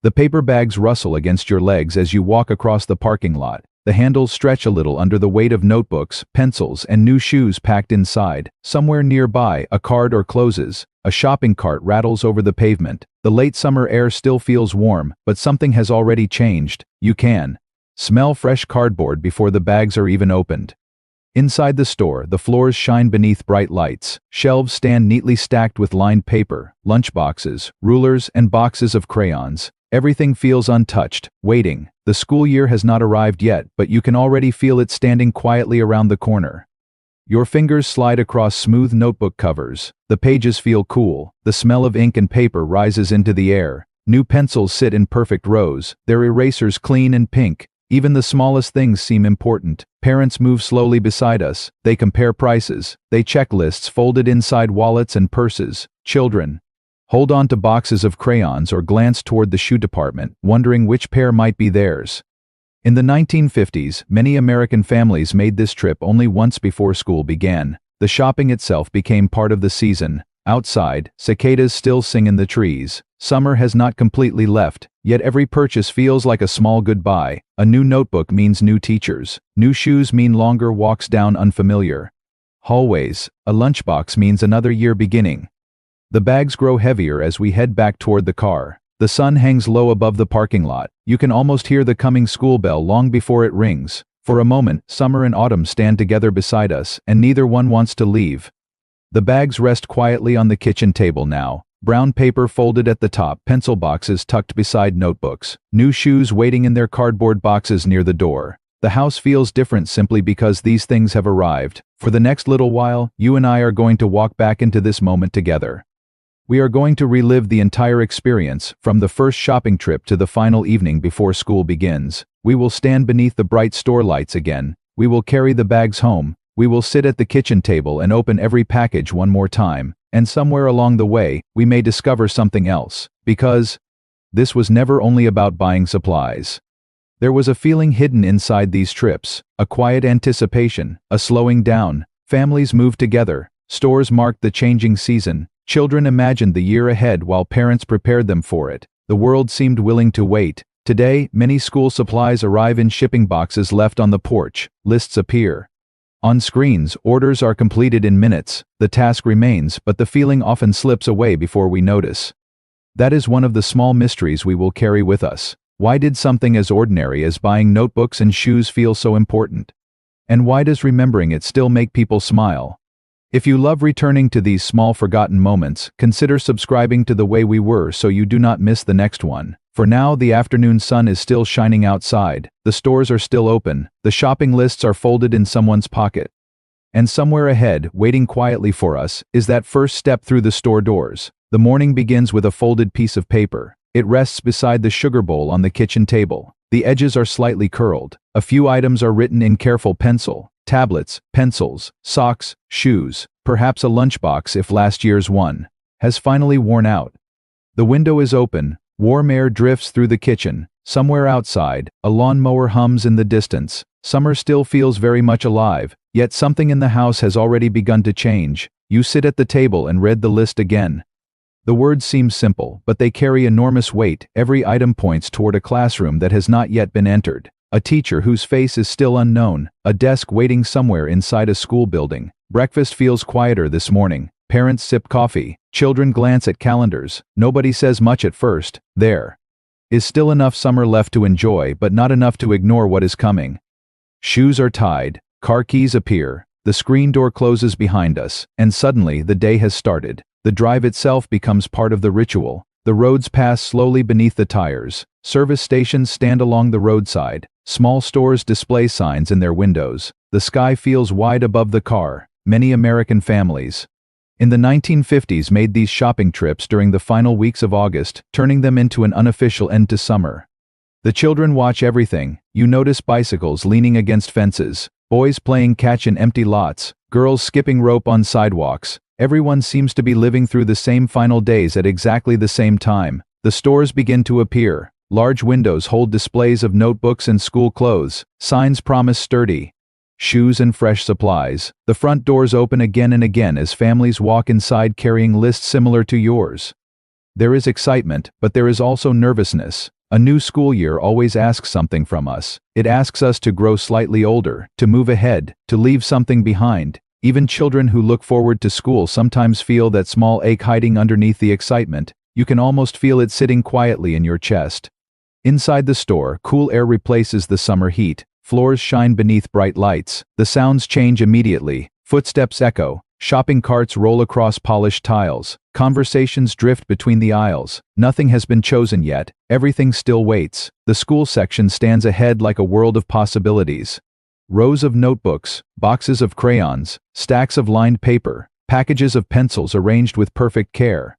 The paper bags rustle against your legs as you walk across the parking lot. The handles stretch a little under the weight of notebooks, pencils, and new shoes packed inside. Somewhere nearby, a car door closes. A shopping cart rattles over the pavement. The late summer air still feels warm, but something has already changed. You can smell fresh cardboard before the bags are even opened. Inside the store, the floors shine beneath bright lights. Shelves stand neatly stacked with lined paper, lunchboxes, rulers, and boxes of crayons. Everything feels untouched, waiting. The school year has not arrived yet, but you can already feel it standing quietly around the corner. Your fingers slide across smooth notebook covers. The pages feel cool. The smell of ink and paper rises into the air. New pencils sit in perfect rows, their erasers clean and pink. Even the smallest things seem important. Parents move slowly beside us. They compare prices. They check lists folded inside wallets and purses. Children hold on to boxes of crayons or glance toward the shoe department, wondering which pair might be theirs. In the 1950s, many American families made this trip only once before school began. The shopping itself became part of the season. Outside, cicadas still sing in the trees. Summer has not completely left, yet every purchase feels like a small goodbye. A new notebook means new teachers. New shoes mean longer walks down unfamiliar hallways. A lunchbox means another year beginning. The bags grow heavier as we head back toward the car. The sun hangs low above the parking lot. You can almost hear the coming school bell long before it rings. For a moment, summer and autumn stand together beside us, and neither one wants to leave. The bags rest quietly on the kitchen table now. Brown paper folded at the top, pencil boxes tucked beside notebooks, new shoes waiting in their cardboard boxes near the door. The house feels different simply because these things have arrived. For the next little while, you and I are going to walk back into this moment together. We are going to relive the entire experience, from the first shopping trip to the final evening before school begins. We will stand beneath the bright store lights again. We will carry the bags home. We will sit at the kitchen table and open every package one more time. And somewhere along the way, we may discover something else. Because this was never only about buying supplies. There was a feeling hidden inside these trips, a quiet anticipation, a slowing down. Families moved together. Stores marked the changing season. Children imagined the year ahead while parents prepared them for it. The world seemed willing to wait. Today, many school supplies arrive in shipping boxes left on the porch. Lists appear. On screens, orders are completed in minutes. The task remains, but the feeling often slips away before we notice. That is one of the small mysteries we will carry with us. Why did something as ordinary as buying notebooks and shoes feel so important? And why does remembering it still make people smile? If you love returning to these small forgotten moments, consider subscribing to The Way We Were so you do not miss the next one. For now, the afternoon sun is still shining outside. The stores are still open. The shopping lists are folded in someone's pocket. And somewhere ahead, waiting quietly for us, is that first step through the store doors. The morning begins with a folded piece of paper. It rests beside the sugar bowl on the kitchen table. The edges are slightly curled. A few items are written in careful pencil. Tablets, pencils, socks, shoes, perhaps a lunchbox if last year's one has finally worn out. The window is open. Warm air drifts through the kitchen. Somewhere outside, a lawnmower hums in the distance. Summer still feels very much alive, yet something in the house has already begun to change. You sit at the table and read the list again. The words seem simple, but they carry enormous weight. Every item points toward a classroom that has not yet been entered. A teacher whose face is still unknown. A desk waiting somewhere inside a school building. Breakfast feels quieter this morning. Parents sip coffee. Children glance at calendars. Nobody says much at first. There is still enough summer left to enjoy, but not enough to ignore what is coming. Shoes are tied. Car keys appear. The screen door closes behind us, and suddenly the day has started. The drive itself becomes part of the ritual. The roads pass slowly beneath the tires. Service stations stand along the roadside. Small stores display signs in their windows. The sky feels wide above the car. Many American families in the 1950s made these shopping trips during the final weeks of August, turning them into an unofficial end to summer. The children watch everything. You notice bicycles leaning against fences, boys playing catch in empty lots, girls skipping rope on sidewalks. Everyone seems to be living through the same final days at exactly the same time. The stores begin to appear. Large windows hold displays of notebooks and school clothes. Signs promise sturdy shoes and fresh supplies. The front doors open again and again as families walk inside carrying lists similar to yours. There is excitement, but there is also nervousness. A new school year always asks something from us. It asks us to grow slightly older, to move ahead, to leave something behind. Even children who look forward to school sometimes feel that small ache hiding underneath the excitement. You can almost feel it sitting quietly in your chest. Inside the store, cool air replaces the summer heat. Floors shine beneath bright lights. The sounds change immediately. Footsteps echo. Shopping carts roll across polished tiles. Conversations drift between the aisles. Nothing has been chosen yet. Everything still waits. The school section stands ahead like a world of possibilities. Rows of notebooks, boxes of crayons, stacks of lined paper, packages of pencils arranged with perfect care.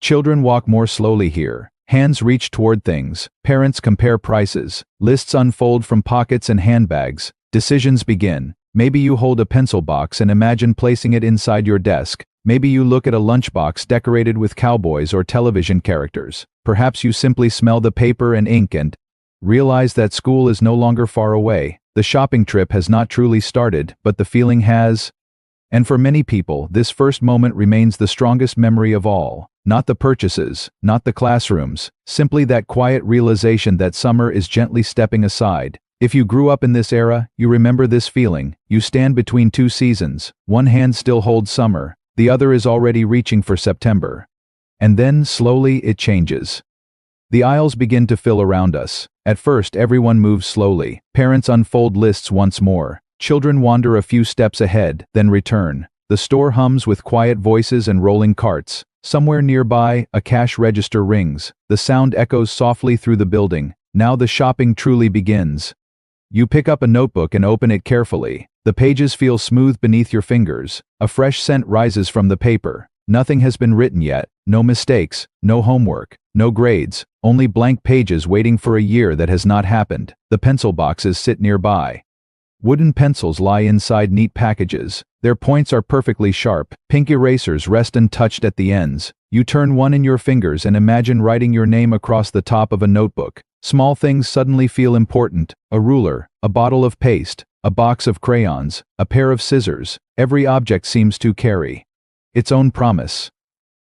Children walk more slowly here. Hands reach toward things. Parents compare prices. Lists unfold from pockets and handbags. Decisions begin. Maybe you hold a pencil box and imagine placing it inside your desk. Maybe you look at a lunchbox decorated with cowboys or television characters. Perhaps you simply smell the paper and ink and realize that school is no longer far away. The shopping trip has not truly started, but the feeling has. And for many people, this first moment remains the strongest memory of all. Not the purchases, not the classrooms, simply that quiet realization that summer is gently stepping aside. If you grew up in this era, you remember this feeling. You stand between two seasons. One hand still holds summer, the other is already reaching for September. And then, slowly, it changes. The aisles begin to fill around us. At first, everyone moves slowly. Parents unfold lists once more. Children wander a few steps ahead, then return. The store hums with quiet voices and rolling carts. Somewhere nearby, a cash register rings. The sound echoes softly through the building. Now the shopping truly begins. You pick up a notebook and open it carefully. The pages feel smooth beneath your fingers. A fresh scent rises from the paper. Nothing has been written yet. No mistakes, no homework, no grades, only blank pages waiting for a year that has not happened. The pencil boxes sit nearby. Wooden pencils lie inside neat packages. Their points are perfectly sharp. Pink erasers rest untouched at the ends. You turn one in your fingers and imagine writing your name across the top of a notebook. Small things suddenly feel important. A ruler, a bottle of paste, a box of crayons, a pair of scissors. Every object seems to carry its own promise.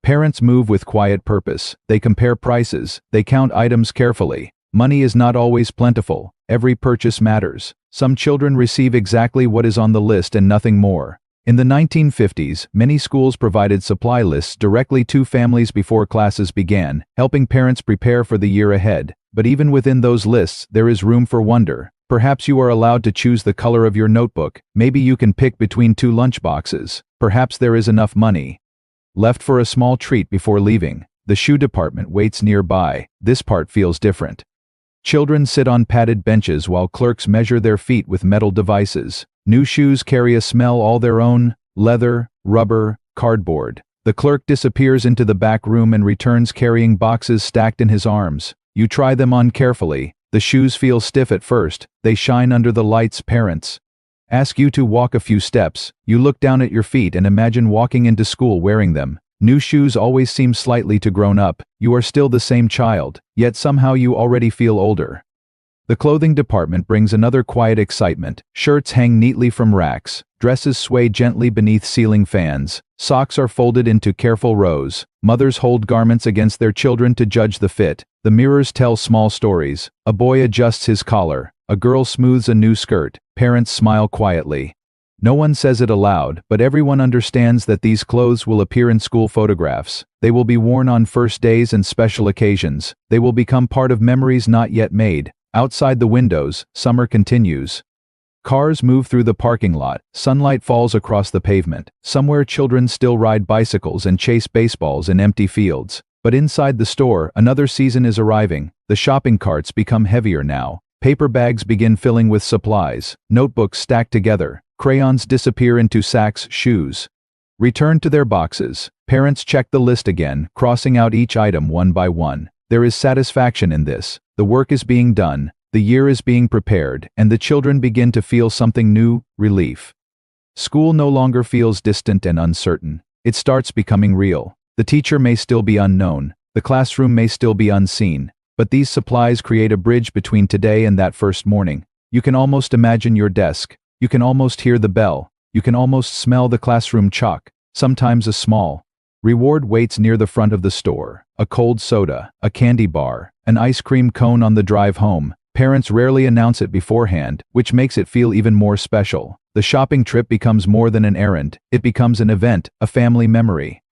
Parents move with quiet purpose. They compare prices. They count items carefully. Money is not always plentiful. Every purchase matters. Some children receive exactly what is on the list and nothing more. In the 1950s, many schools provided supply lists directly to families before classes began, helping parents prepare for the year ahead. But even within those lists, there is room for wonder. Perhaps you are allowed to choose the color of your notebook. Maybe you can pick between two lunchboxes. Perhaps there is enough money left for a small treat before leaving. The shoe department waits nearby. This part feels different. Children sit on padded benches while clerks measure their feet with metal devices. New shoes carry a smell all their own: leather, rubber, cardboard. The clerk disappears into the back room and returns carrying boxes stacked in his arms. You try them on carefully. The shoes feel stiff at first. They shine under the lights. Parents ask you to walk a few steps. You look down at your feet and imagine walking into school wearing them. New shoes always seem slightly too grown up. You are still the same child, yet somehow you already feel older. The clothing department brings another quiet excitement. Shirts hang neatly from racks. Dresses sway gently beneath ceiling fans. Socks are folded into careful rows. Mothers hold garments against their children to judge the fit. The mirrors tell small stories. A boy adjusts his collar. A girl smooths a new skirt. Parents smile quietly. No one says it aloud, but everyone understands that these clothes will appear in school photographs. They will be worn on first days and special occasions. They will become part of memories not yet made. Outside the windows, summer continues. Cars move through the parking lot. Sunlight falls across the pavement. Somewhere children still ride bicycles and chase baseballs in empty fields. But inside the store, another season is arriving. The shopping carts become heavier now. Paper bags begin filling with supplies. Notebooks stack together. Crayons disappear into sacks. Shoes return to their boxes. Parents check the list again, crossing out each item one by one. There is satisfaction in this. The work is being done, the year is being prepared, and the children begin to feel something new: relief. School no longer feels distant and uncertain. It starts becoming real. The teacher may still be unknown. The classroom may still be unseen. But these supplies create a bridge between today and that first morning. You can almost imagine your desk. You can almost hear the bell. You can almost smell the classroom chalk. Sometimes a small Reward waits near the front of the store. A cold soda, a candy bar, an ice cream cone on the drive home. Parents rarely announce it beforehand, which makes it feel even more special. The shopping trip becomes more than an errand. It becomes an event, a family memory.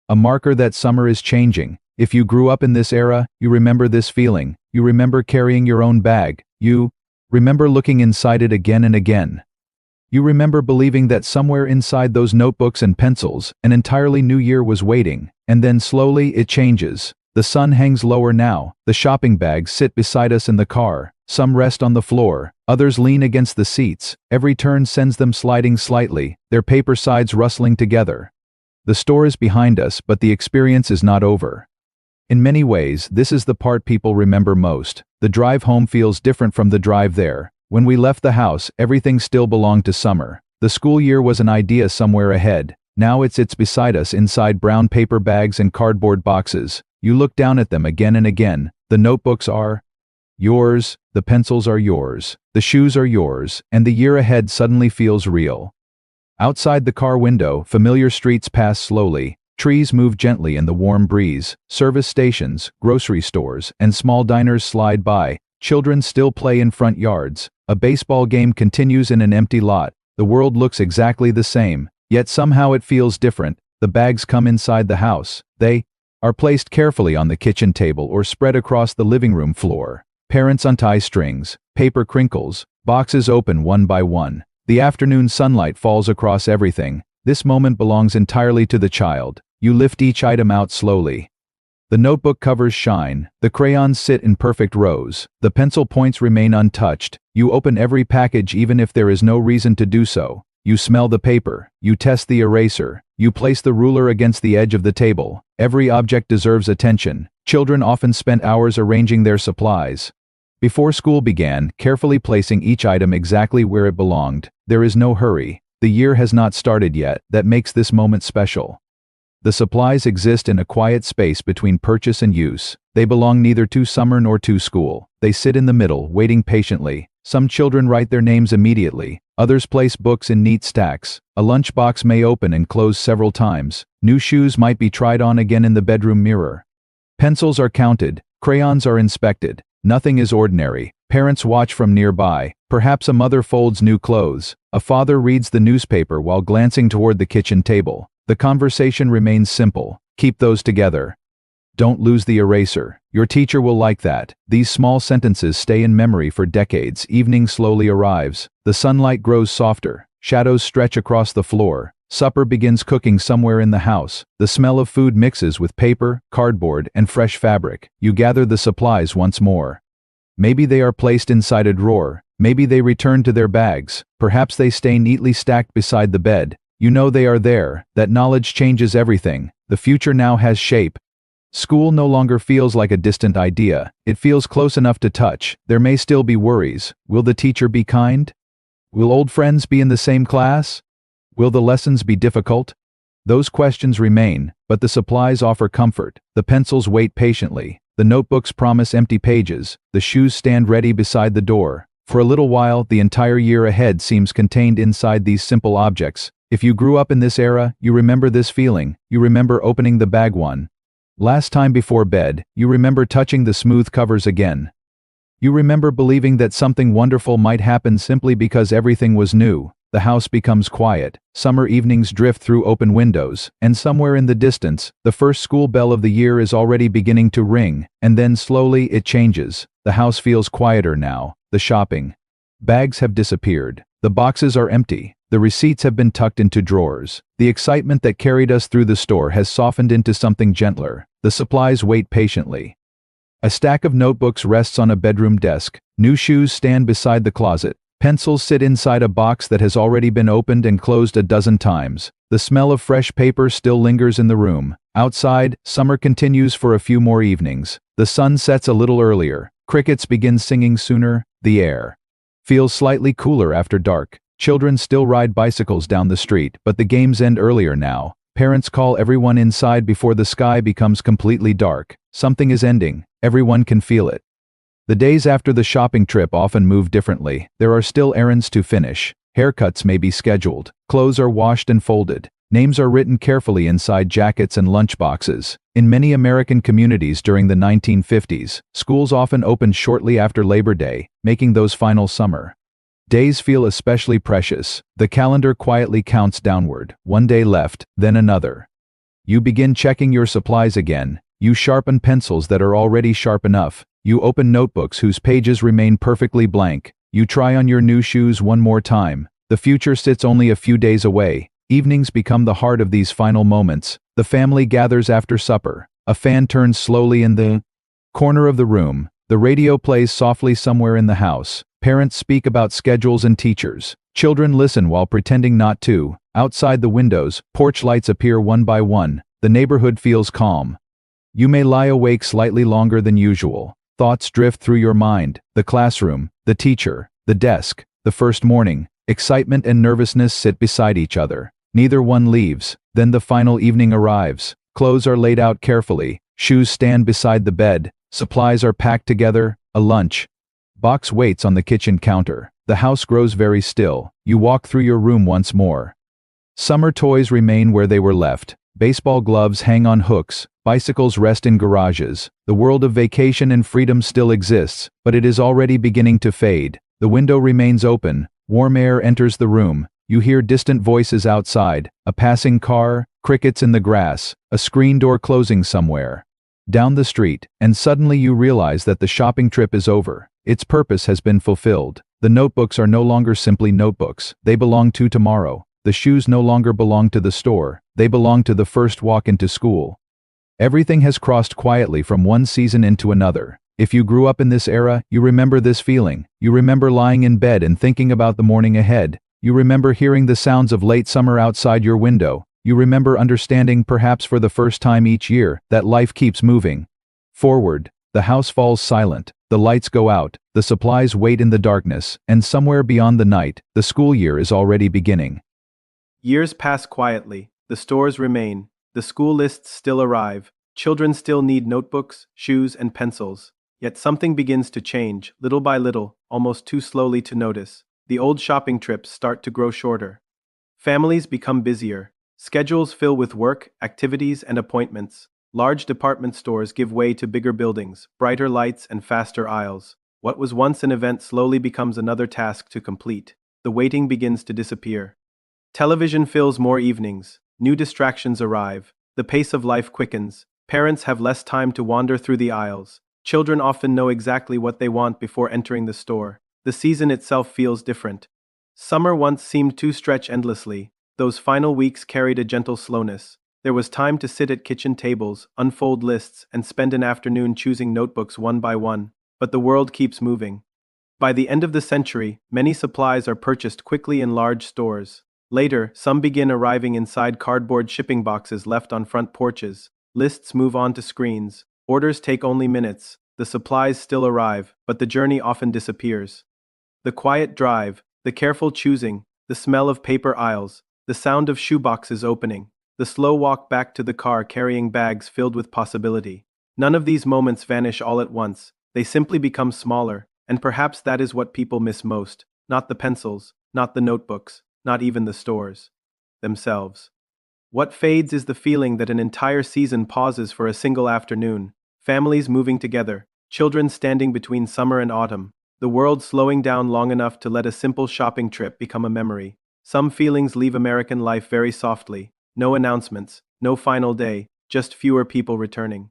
A marker that summer is changing. If you grew up in this era, you remember this feeling. You remember carrying your own bag. You remember looking inside it again and again. You remember believing that somewhere inside those notebooks and pencils, an entirely new year was waiting. And then slowly it changes. The sun hangs lower now. The shopping bags sit beside us in the car. Some rest on the floor. Others lean against the seats. Every turn sends them sliding slightly, their paper sides rustling together. The store is behind us, but the experience is not over. In many ways, this is the part people remember most. The drive home feels different from the drive there. When we left the house, everything still belonged to summer. The school year was an idea somewhere ahead. Now it's beside us inside brown paper bags and cardboard boxes. You look down at them again and again. The notebooks are yours, the pencils are yours, the shoes are yours, and the year ahead suddenly feels real. Outside the car window, familiar streets pass slowly. Trees move gently in the warm breeze. Service stations, grocery stores, and small diners slide by. Children still play in front yards. A baseball game continues in an empty lot. The world looks exactly the same, yet somehow it feels different. The bags come inside the house. They are placed carefully on the kitchen table or spread across the living room floor. Parents untie strings. Paper crinkles. Boxes open one by one. The afternoon sunlight falls across everything. This moment belongs entirely to the child. You lift each item out slowly. The notebook covers shine. The crayons sit in perfect rows. The pencil points remain untouched. You open every package even if there is no reason to do so. You smell the paper. You test the eraser. You place the ruler against the edge of the table. Every object deserves attention. Children often spent hours arranging their supplies. Before school began, carefully placing each item exactly where it belonged. There is no hurry. The year has not started yet. That makes this moment special. The supplies exist in a quiet space between purchase and use. They belong neither to summer nor to school. They sit in the middle, waiting patiently. Some children write their names immediately. Others place books in neat stacks. A lunchbox may open and close several times. New shoes might be tried on again in the bedroom mirror. Pencils are counted. Crayons are inspected. Nothing is ordinary. Parents watch from nearby. Perhaps a mother folds new clothes. A father reads the newspaper while glancing toward the kitchen table. The conversation remains simple. Keep those together. Don't lose the eraser. Your teacher will like that. These small sentences stay in memory for decades. Evening slowly arrives. The sunlight grows softer. Shadows stretch across the floor. Supper begins cooking somewhere in the house. The smell of food mixes with paper, cardboard, and fresh fabric. You gather the supplies once more. Maybe they are placed inside a drawer. Maybe they return to their bags. Perhaps they stay neatly stacked beside the bed. You know they are there. That knowledge changes everything. The future now has shape. School no longer feels like a distant idea. It feels close enough to touch. There may still be worries. Will the teacher be kind? Will old friends be in the same class? Will the lessons be difficult? Those questions remain, but the supplies offer comfort. The pencils wait patiently. The notebooks promise empty pages. The shoes stand ready beside the door. For a little while, the entire year ahead seems contained inside these simple objects. If you grew up in this era, you remember this feeling. You remember opening the bag one last time before bed. You remember touching the smooth covers again. You remember believing that something wonderful might happen simply because everything was new. The house becomes quiet. Summer evenings drift through open windows, and somewhere in the distance, the first school bell of the year is already beginning to ring, and then slowly it changes. The house feels quieter now. The shopping bags have disappeared. The boxes are empty. The receipts have been tucked into drawers. The excitement that carried us through the store has softened into something gentler. The supplies wait patiently. A stack of notebooks rests on a bedroom desk. New shoes stand beside the closet. Pencils sit inside a box that has already been opened and closed a dozen times. The smell of fresh paper still lingers in the room. Outside, summer continues for a few more evenings. The sun sets a little earlier. Crickets begin singing sooner. The air feels slightly cooler after dark. Children still ride bicycles down the street, but the games end earlier now. Parents call everyone inside before the sky becomes completely dark. Something is ending. Everyone can feel it. The days after the shopping trip often move differently. There are still errands to finish. Haircuts may be scheduled. Clothes are washed and folded. Names are written carefully inside jackets and lunchboxes. In many American communities during the 1950s, schools often opened shortly after Labor Day, making those final summer days feel especially precious. The calendar quietly counts downward, one day left, then another. You begin checking your supplies again. You sharpen pencils that are already sharp enough. You open notebooks whose pages remain perfectly blank. You try on your new shoes one more time. The future sits only a few days away. Evenings become the heart of these final moments. The family gathers after supper. A fan turns slowly in the corner of the room. The radio plays softly somewhere in the house. Parents speak about schedules and teachers. Children listen while pretending not to. Outside the windows, porch lights appear one by one. The neighborhood feels calm. You may lie awake slightly longer than usual. Thoughts drift through your mind. The classroom, the teacher, the desk, the first morning. Excitement and nervousness sit beside each other. Neither one leaves. Then the final evening arrives. Clothes are laid out carefully. Shoes stand beside the bed. Supplies are packed together. A lunch box waits on the kitchen counter. The house grows very still. You walk through your room once more. Summer toys remain where they were left. Baseball gloves hang on hooks. Bicycles rest in garages. The world of vacation and freedom still exists, but it is already beginning to fade. The window remains open. Warm air enters the room. You hear distant voices outside. A passing car, crickets in the grass, a screen door closing somewhere down the street, and suddenly you realize that the shopping trip is over. Its purpose has been fulfilled. The notebooks are no longer simply notebooks. They belong to tomorrow. The shoes no longer belong to the store. They belong to the first walk into school. Everything has crossed quietly from one season into another. If you grew up in this era, you remember this feeling. You remember lying in bed and thinking about the morning ahead. You remember hearing the sounds of late summer outside your window. You remember understanding, perhaps for the first time each year, that life keeps moving forward. The house falls silent. The lights go out. The supplies wait in the darkness, and somewhere beyond the night, the school year is already beginning. Years pass quietly. The stores remain. The school lists still arrive. Children still need notebooks, shoes, and pencils. Yet something begins to change, little by little, almost too slowly to notice. The old shopping trips start to grow shorter. Families become busier. Schedules fill with work, activities, and appointments. Large department stores give way to bigger buildings, brighter lights, and faster aisles. What was once an event slowly becomes another task to complete. The waiting begins to disappear. Television fills more evenings. New distractions arrive. The pace of life quickens. Parents have less time to wander through the aisles. Children often know exactly what they want before entering the store. The season itself feels different. Summer once seemed to stretch endlessly. Those final weeks carried a gentle slowness. There was time to sit at kitchen tables, unfold lists, and spend an afternoon choosing notebooks one by one. But the world keeps moving. By the end of the century, many supplies are purchased quickly in large stores. Later, some begin arriving inside cardboard shipping boxes left on front porches. Lists move on to screens. Orders take only minutes. The supplies still arrive, but the journey often disappears. The quiet drive, the careful choosing, the smell of paper aisles, the sound of shoeboxes opening, the slow walk back to the car carrying bags filled with possibility. None of these moments vanish all at once. They simply become smaller, and perhaps that is what people miss most. Not the pencils, not the notebooks, not even the stores themselves. What fades is the feeling that an entire season pauses for a single afternoon. Families moving together, children standing between summer and autumn, the world slowing down long enough to let a simple shopping trip become a memory. Some feelings leave American life very softly. No announcements, no final day, just fewer people returning.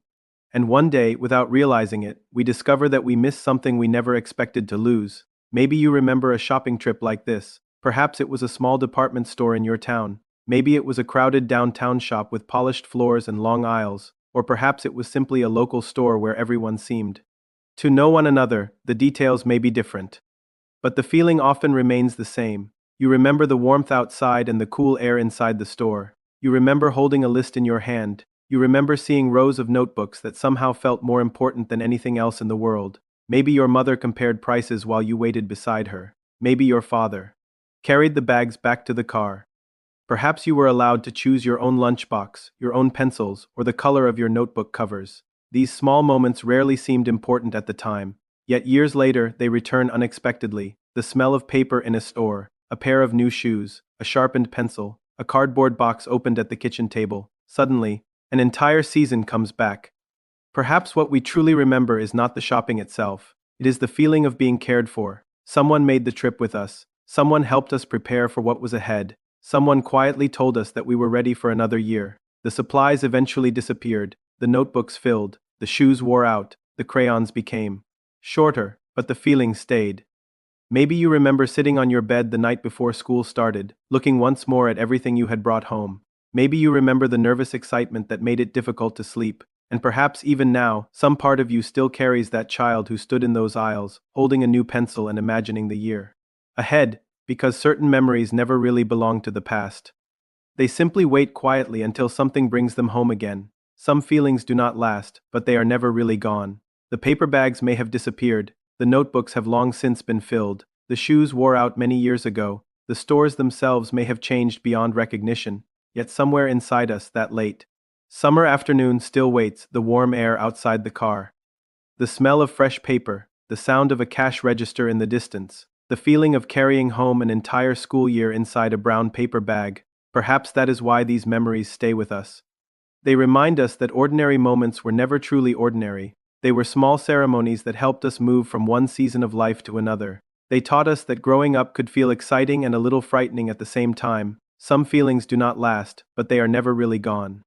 And one day, without realizing it, we discover that we miss something we never expected to lose. Maybe you remember a shopping trip like this. Perhaps it was a small department store in your town. Maybe it was a crowded downtown shop with polished floors and long aisles. Or perhaps it was simply a local store where everyone seemed to know one another. The details may be different, but the feeling often remains the same. You remember the warmth outside and the cool air inside the store. You remember holding a list in your hand. You remember seeing rows of notebooks that somehow felt more important than anything else in the world. Maybe your mother compared prices while you waited beside her. Maybe your father carried the bags back to the car. Perhaps you were allowed to choose your own lunchbox, your own pencils, or the color of your notebook covers. These small moments rarely seemed important at the time, yet years later they return unexpectedly. The smell of paper in a store, a pair of new shoes, a sharpened pencil, A cardboard box opened at the kitchen table. Suddenly, an entire season comes back. Perhaps what we truly remember is not the shopping itself. It is the feeling of being cared for. Someone made the trip with us. Someone helped us prepare for what was ahead. Someone quietly told us that we were ready for another year. The supplies eventually disappeared. The notebooks filled. The shoes wore out. The crayons became shorter, but the feeling stayed. Maybe you remember sitting on your bed the night before school started, looking once more at everything you had brought home. Maybe you remember the nervous excitement that made it difficult to sleep. And perhaps even now, some part of you still carries that child who stood in those aisles, holding a new pencil and imagining the year ahead, because certain memories never really belong to the past. They simply wait quietly until something brings them home again. Some feelings do not last, but they are never really gone. The paper bags may have disappeared, the notebooks have long since been filled, the shoes wore out many years ago, the stores themselves may have changed beyond recognition, yet somewhere inside us that late summer afternoon still waits, the warm air outside the car. The smell of fresh paper, the sound of a cash register in the distance, the feeling of carrying home an entire school year inside a brown paper bag. Perhaps that is why these memories stay with us. They remind us that ordinary moments were never truly ordinary. They were small ceremonies that helped us move from one season of life to another. They taught us that growing up could feel exciting and a little frightening at the same time. Some feelings do not last, but they are never really gone.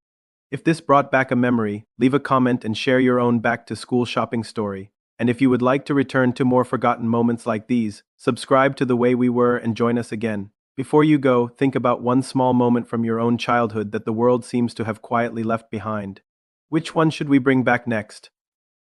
If this brought back a memory, leave a comment and share your own back-to-school shopping story. And if you would like to return to more forgotten moments like these, subscribe to The Way We Were and join us again. Before you go, think about one small moment from your own childhood that the world seems to have quietly left behind. Which one should we bring back next?